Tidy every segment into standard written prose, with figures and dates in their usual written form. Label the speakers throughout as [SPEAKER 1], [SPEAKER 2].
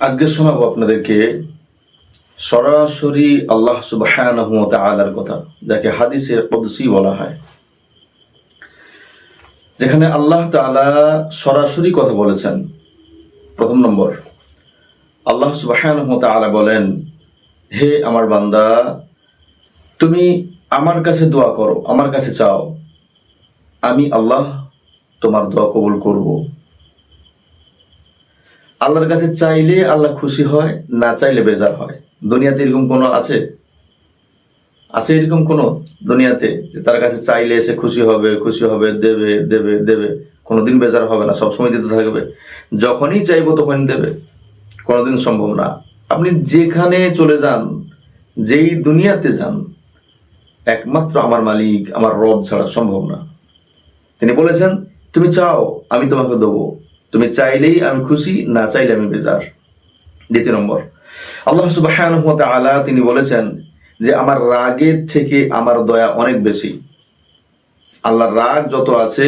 [SPEAKER 1] আজকে শোনাবো আপনাদেরকে সরাসরি আল্লাহ সুবহানাহু ওয়া তাআলার কথা, যাকে হাদিসে কুদসি বলা হয়, যেখানে আল্লাহ তাআলা সরাসরি কথা বলেছেন। প্রথম নম্বর, আল্লাহ সুবহানাহু ওয়া তাআলা বলেন, হে আমার বান্দা, তুমি আমার কাছে দোয়া করো, আমার কাছে চাও, আমি আল্লাহ তোমার দোয়া কবুল করব। আল্লাহর কাছে চাইলে আল্লাহ খুশি হয়, না চাইলে বেজার হয়। দুনিয়াতে এরকম কোনো আছে এরকম কোনো দুনিয়াতে যে তার কাছে চাইলে এসে খুশি হবে, দেবে দেবে দেবে, কোনোদিন বেজার হবে না, সবসময় দিতে থাকবে। যখনই চাইবো তখনই দেবে, কোনোদিন সম্ভব না। আপনি যেখানে চলে যান, যেই দুনিয়াতে যান, একমাত্র আমার মালিক, আমার রব ছাড়া সম্ভব না। তিনি বলেছেন, তুমি চাও আমি তোমাকে দেবো, তুমি চাইলেই আমি খুশি, না চাইলে আমি বেজার। দ্বিতীয় নম্বর, আল্লাহ সুবহানাহু ওয়া তাআলা তিনি বলেছেন যে আমার রাগের থেকে আমার দয়া অনেক বেশি। আল্লাহর রাগ যত আছে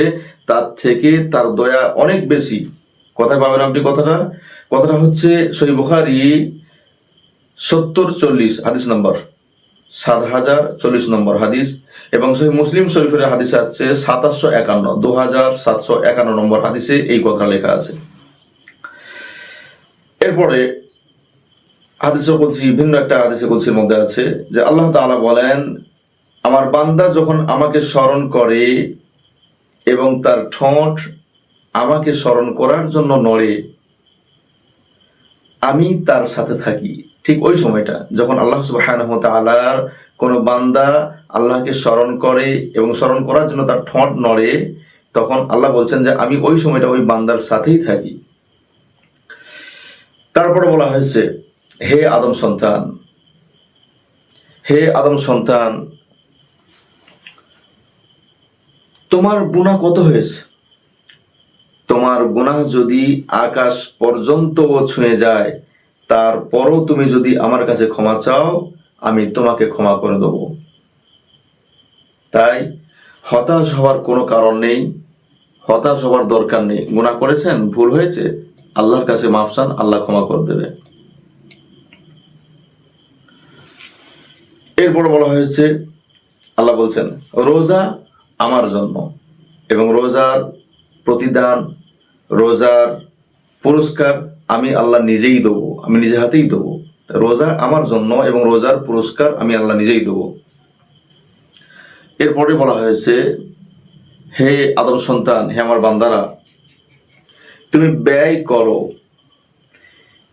[SPEAKER 1] তার থেকে তার দয়া অনেক বেশি। কোথায় পাবেন আপনি কথাটা হচ্ছে সহিহ বুখারী 7040 হাদিস নম্বর 7040 নম্বর হাদিস, এবং সহিহ মুসলিম শরীফের হাদিসে আছে 2751 নম্বর হাদিসে এই কথা লেখা আছে। এরপরে হাদিসে কুদসি, ভিন্ন একটা হাদিসে কুদসির মধ্যে আছে যে আল্লাহ তাআলা বলেন, আমার বান্দা যখন আমাকে স্মরণ করে এবং তার ঠোঁট আমাকে স্মরণ করার জন্য নড়ে, আমি তার সাথে থাকি। ঠিক ওই সময়টা যখন আল্লাহ সুবহানাহু ওয়া তাআলার কোনো বান্দা আল্লাহকে স্মরণ করে এবং স্মরণ করার জন্য তার ঠোঁট নড়ে, তখন আল্লাহ বলছেন যে আমি ওই সময়টা ওই বান্দার সাথেই থাকি। তারপরে বলা হয়েছে, হে আদম সন্তান, তোমার গুনাহ কত হয়েছে? তোমার গুনাহ যদি আকাশ পর্যন্ত ছুঁয়ে যায়, তারপরও তুমি যদি আমার কাছে ক্ষমা চাও, আমি তোমাকে ক্ষমা করে দেব। তাই হতাশ হওয়ার কোনো কারণ নেই, হতাশ হওয়ার দরকার নেই। গুনাহ করেছেন, ভুল হয়েছে, আল্লাহর কাছে মাফ চান, আল্লাহ ক্ষমা করে দেবে। এরপর বলা হয়েছে, আল্লাহ বলছেন, রোজা আমার জন্য, এবং রোজার প্রতিদান, রোজার পুরস্কার আমি আল্লাহ নিজেই দেবো, আমি নিজে হাতেই দেবো। রোজা আমার জন্য এবং রোজার পুরস্কার আমি আল্লাহ নিজেই দেবো। এরপরে বলা হয়েছে, হে আদম সন্তান, হে আমার বান্দারা, তুমি ব্যয় করো।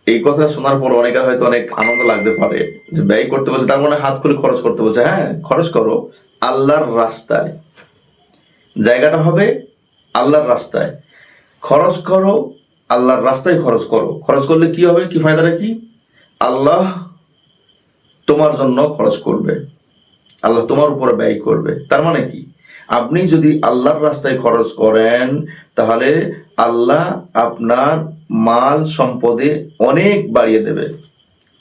[SPEAKER 1] এই কথা শোনার পর অনেকের হয়তো অনেক আনন্দ লাগতে পারে যে ব্যয় করতে বলছে, তার মানে হাত খুলে খরচ করতে বলছে। হ্যাঁ, খরচ করো আল্লাহর রাস্তায়, জায়গাটা হবে আল্লাহর রাস্তায়। খরচ করো আল্লাহর রাস্তায়, খরচ করলে কি হবে, কি ফায়দাটা কি? আল্লাহ তোমার জন্য খরচ করবে, আল্লাহ তোমার উপরে ব্যয় করবে। তার মানে কি, আপনি যদি আল্লাহর রাস্তায় খরচ করেন, তাহলে আল্লাহ আপনার মাল সম্পদে অনেক বাড়িয়ে দেবে,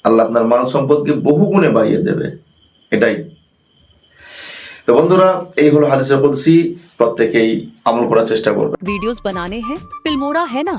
[SPEAKER 1] আল্লাহ আপনার মাল সম্পদকে বহু গুণে বাড়িয়ে দেবে। এটাই তো বন্ধুরা, এই হলো হাদিসে কুদসি, প্রত্যেকেই আমল করার চেষ্টা করবে।
[SPEAKER 2] वीडियोस बनाने हैं, फिल्मोरा है ना।